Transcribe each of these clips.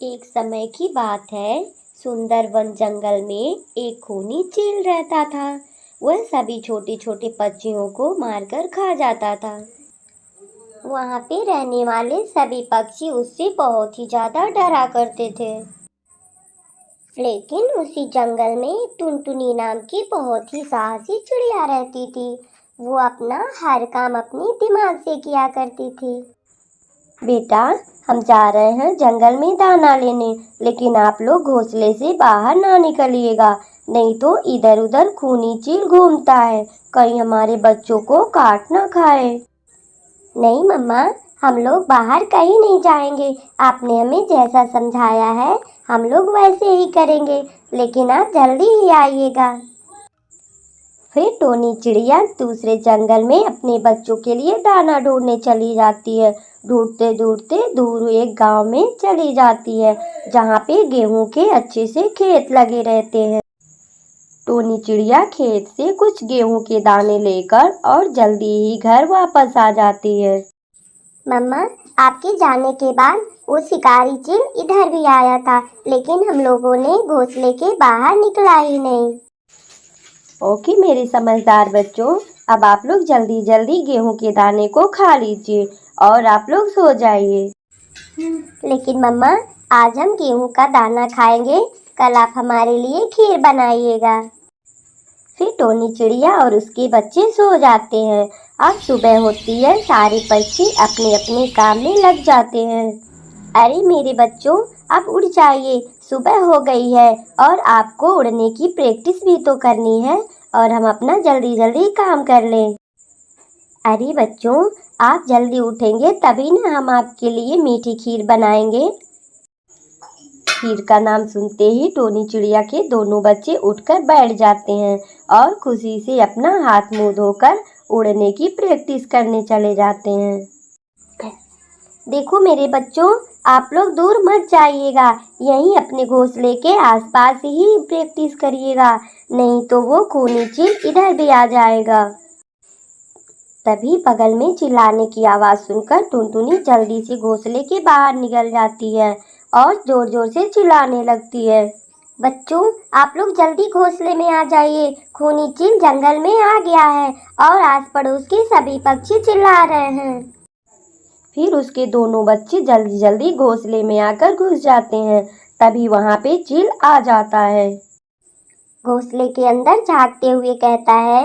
एक समय की बात है। सुंदर वन जंगल में एक खूनी चील रहता था। वह सभी छोटे छोटे पक्षियों को मारकर खा जाता था। वहाँ पे रहने वाले सभी पक्षी उससे बहुत ही ज्यादा डरा करते थे। लेकिन उसी जंगल में टुनटुनी नाम की बहुत ही साहसी चिड़िया रहती थी। वो अपना हर काम अपने दिमाग से किया करती थी। बेटा, हम जा रहे हैं जंगल में दाना लेने, लेकिन आप लोग घोंसले से बाहर ना निकलिएगा, नहीं तो इधर उधर खूनी चील घूमता है, कहीं हमारे बच्चों को काट ना खाए। नहीं मम्मा, हम लोग बाहर कहीं नहीं जाएंगे। आपने हमें जैसा समझाया है हम लोग वैसे ही करेंगे, लेकिन आप जल्दी ही आइएगा। फिर टोनी चिड़िया दूसरे जंगल में अपने बच्चों के लिए दाना ढूंढने चली जाती है। ढूंढते ढूंढते दूर एक गांव में चली जाती है, जहाँ पे गेहूं के अच्छे से खेत लगे रहते हैं। टोनी चिड़िया खेत से कुछ गेहूं के दाने लेकर और जल्दी ही घर वापस आ जाती है। मम्मा, आपके जाने के बाद वो शिकारी चील इधर भी आया था, लेकिन हम लोगों ने घोंसले के बाहर निकला ही नहीं। ओके मेरे समझदार बच्चों, अब आप लोग जल्दी जल्दी गेहूं के दाने को खा लीजिए और आप लोग सो जाइए। लेकिन मम्मा, आज हम गेहूं का दाना खाएंगे, कल आप हमारे लिए खीर बनाइएगा। फिर टोनी चिड़िया और उसके बच्चे सो जाते हैं। अब सुबह होती है, सारे पक्षी अपने अपने काम में लग जाते हैं। अरे मेरे बच्चों, अब उड़ जाइए, सुबह हो गई है और आपको उड़ने की प्रैक्टिस भी तो करनी है, और हम अपना जल्दी जल्दी काम कर लें। अरे बच्चों, आप जल्दी उठेंगे तभी ना हम आपके लिए मीठी खीर बनाएंगे। खीर का नाम सुनते ही टोनी चिड़िया के दोनों बच्चे उठकर बैठ जाते हैं और खुशी से अपना हाथ मुंह धोकर उड़ने की प्रैक्टिस करने चले जाते हैं। देखो मेरे बच्चों, आप लोग दूर मत जाइएगा, यहीं अपने घोंसले के आसपास ही प्रैक्टिस करिएगा, नहीं तो वो खूनी चील इधर भी आ जाएगा। तभी बगल में चिल्लाने की आवाज सुनकर टुनटुनी जल्दी से घोंसले के बाहर निकल जाती है और जोर जोर से चिल्लाने लगती है। बच्चों, आप लोग जल्दी घोंसले में आ जाइए, खूनी चील जंगल में आ गया है और आस पड़ोस के सभी पक्षी चिल्ला रहे हैं। फिर उसके दोनों बच्चे जल्दी जल्दी घोंसले में आकर घुस जाते हैं। तभी वहाँ पे चील आ जाता है। घोंसले के अंदर झांकते हुए कहता है,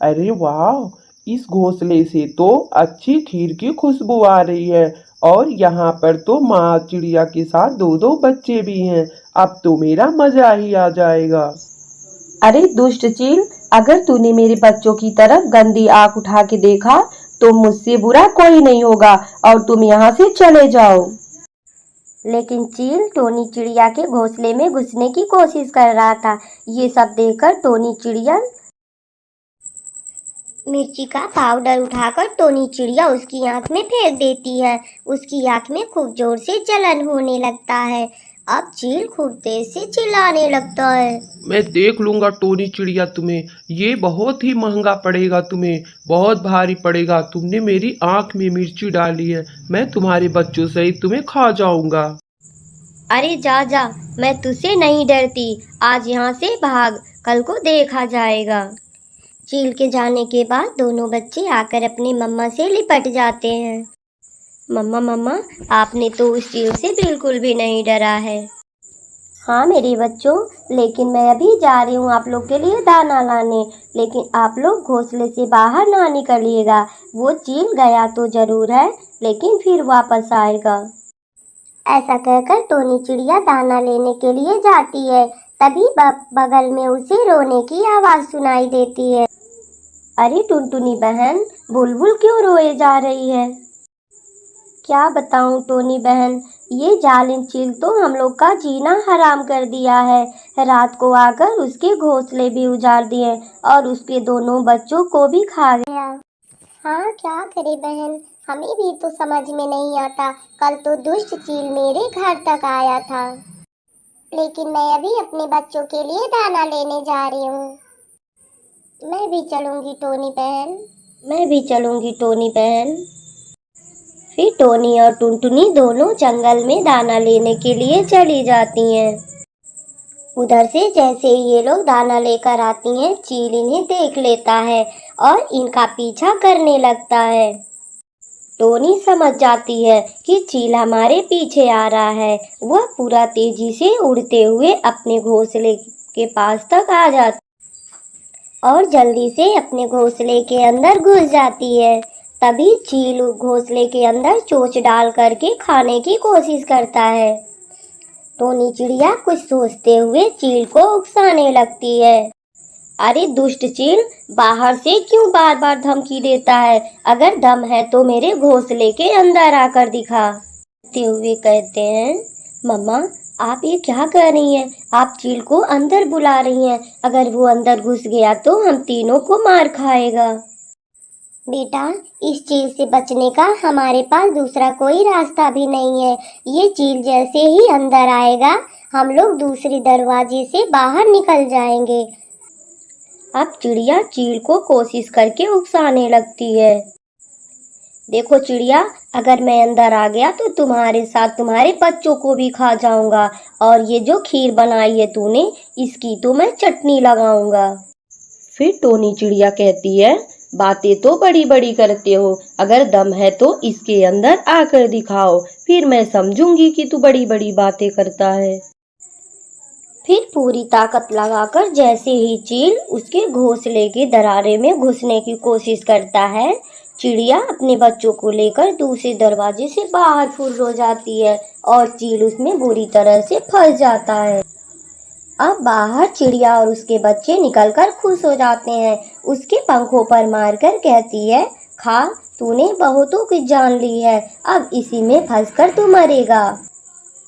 अरे वाह, इस घोंसले से तो अच्छी खीर की खुशबू आ रही है और यहाँ पर तो माँ चिड़िया के साथ दो दो बच्चे भी हैं। अब तो मेरा मजा ही आ जाएगा। अरे दुष्ट चील, अगर तूने मेरे बच्चों की तरफ गंदी आंख उठा के देखा तो मुझसे बुरा कोई नहीं होगा और तुम यहाँ से चले जाओ। लेकिन चील टोनी चिड़िया के घोंसले में घुसने की कोशिश कर रहा था। ये सब देखकर टोनी चिड़िया मिर्ची का पाउडर उठाकर टोनी चिड़िया उसकी आंख में फेंक देती है। उसकी आंख में खूब जोर से जलन होने लगता है। अब चील खूब तेज से चिल्लाने लगता है, मैं देख लूंगा टोनी चिड़िया तुम्हें, ये बहुत ही महंगा पड़ेगा, तुम्हें बहुत भारी पड़ेगा। तुमने मेरी आंख में मिर्ची डाली है, मैं तुम्हारे बच्चों सहित तुम्हें खा जाऊंगा। अरे जा जा, मैं तुझसे नहीं डरती, आज यहाँ से भाग, कल को देखा जाएगा। चील के जाने के बाद दोनों बच्चे आकर अपनी मम्मा से लिपट जाते हैं। मम्मा मम्मा, आपने तो उस चील से बिल्कुल भी नहीं डरा है। हाँ मेरे बच्चों, लेकिन मैं अभी जा रही हूँ आप लोग के लिए दाना लाने, लेकिन आप लोग घोंसले से बाहर ना निकलिएगा। वो चील गया तो जरूर है, लेकिन फिर वापस आएगा। ऐसा कहकर टोनी चिड़िया दाना लेने के लिए जाती है। तभी बगल में उसे रोने की आवाज सुनाई देती है। अरे टुनटुनी बहन, बुलबुल क्यों रोए जा रही है? क्या बताऊं टोनी बहन, ये जालिम चील तो हम लोग का जीना हराम कर दिया है। रात को आकर उसके घोंसले भी उजाड़ दिए और उसके दोनों बच्चों को भी खा गया। हाँ क्या करे बहन, हमें भी तो समझ में नहीं आता। कल तो दुष्ट चील मेरे घर तक आया था, लेकिन मैं अभी अपने बच्चों के लिए दाना लेने जा रही हूँ। मैं भी चलूंगी टोनी बहन। मैं भी चलूंगी टोनी बहन। फिर टोनी और टुनटुनी दोनों जंगल में दाना लेने के लिए चली जाती हैं। उधर से जैसे ही ये लोग दाना लेकर आती हैं, चील इन्हें देख लेता है और इनका पीछा करने लगता है। टोनी समझ जाती है कि चील हमारे पीछे आ रहा है। वह पूरा तेजी से उड़ते हुए अपने घोंसले के पास तक आ जाती और जल्दी से अपने घोंसले के अंदर घुस जाती है। तभी चील घोंसले के अंदर चोंच डाल करके खाने की कोशिश करता है। टोनी चिड़िया कुछ सोचते हुए चील को उकसाने लगती है। अरे दुष्ट चील, बाहर से क्यों बार बार धमकी देता है? अगर दम है तो मेरे घोंसले के अंदर आकर दिखा। कहते हुए कहते हैं, मम्मा आप ये क्या कर रही हैं? आप चील को अंदर बुला रही हैं। अगर वो अंदर घुस गया तो हम तीनों को मार खाएगा। बेटा, इस चील से बचने का हमारे पास दूसरा कोई रास्ता भी नहीं है। ये चील जैसे ही अंदर आएगा, हम लोग दूसरे दरवाजे से बाहर निकल जाएंगे। अब चिड़िया चील को कोशिश करके उकसाने लगती है। देखो चिड़िया, अगर मैं अंदर आ गया तो तुम्हारे साथ तुम्हारे बच्चों को भी खा जाऊंगा, और ये जो खीर बनाई है तूने, इसकी तो मैं चटनी लगाऊंगा। फिर टोनी चिड़िया कहती है, बातें तो बड़ी बड़ी करते हो, अगर दम है तो इसके अंदर आकर दिखाओ, फिर मैं समझूंगी कि तू बड़ी बड़ी बातें करता है। फिर पूरी ताकत लगाकर जैसे ही चील उसके घोंसले के दरारे में घुसने की कोशिश करता है, चिड़िया अपने बच्चों को लेकर दूसरे दरवाजे से बाहर फुर्र हो जाती है और चील उसमें बुरी तरह से फंस जाता है। अब बाहर चिड़िया और उसके बच्चे निकलकर खुश हो जाते हैं। उसके पंखों पर मारकर कहती है, खा, तूने बहुतों की जान ली है, अब इसी में फंसकर तू मरेगा।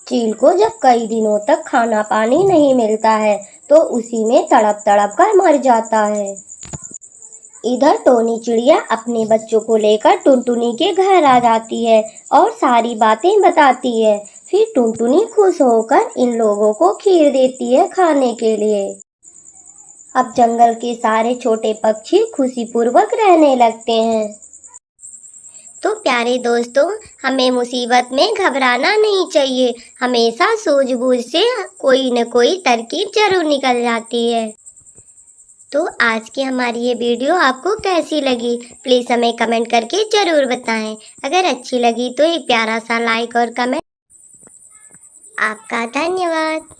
चील को जब कई दिनों तक खाना पानी नहीं मिलता है तो उसी में तड़प तड़प कर मर जाता है। इधर टोनी चिड़िया अपने बच्चों को लेकर टुनटुनी के घर आ जाती है और सारी बातें बताती है। फिर टुनटुनी खुश होकर इन लोगों को खीर देती है खाने के लिए। अब जंगल के सारे छोटे पक्षी खुशीपूर्वक रहने लगते हैं। तो प्यारे दोस्तों, हमें मुसीबत में घबराना नहीं चाहिए। हमेशा सूझबूझ से कोई न कोई तरकीब जरूर निकल जाती है। तो आज की हमारी ये वीडियो आपको कैसी लगी, प्लीज़ हमें कमेंट करके ज़रूर बताएं। अगर अच्छी लगी तो एक प्यारा सा लाइक और कमेंट। आपका धन्यवाद।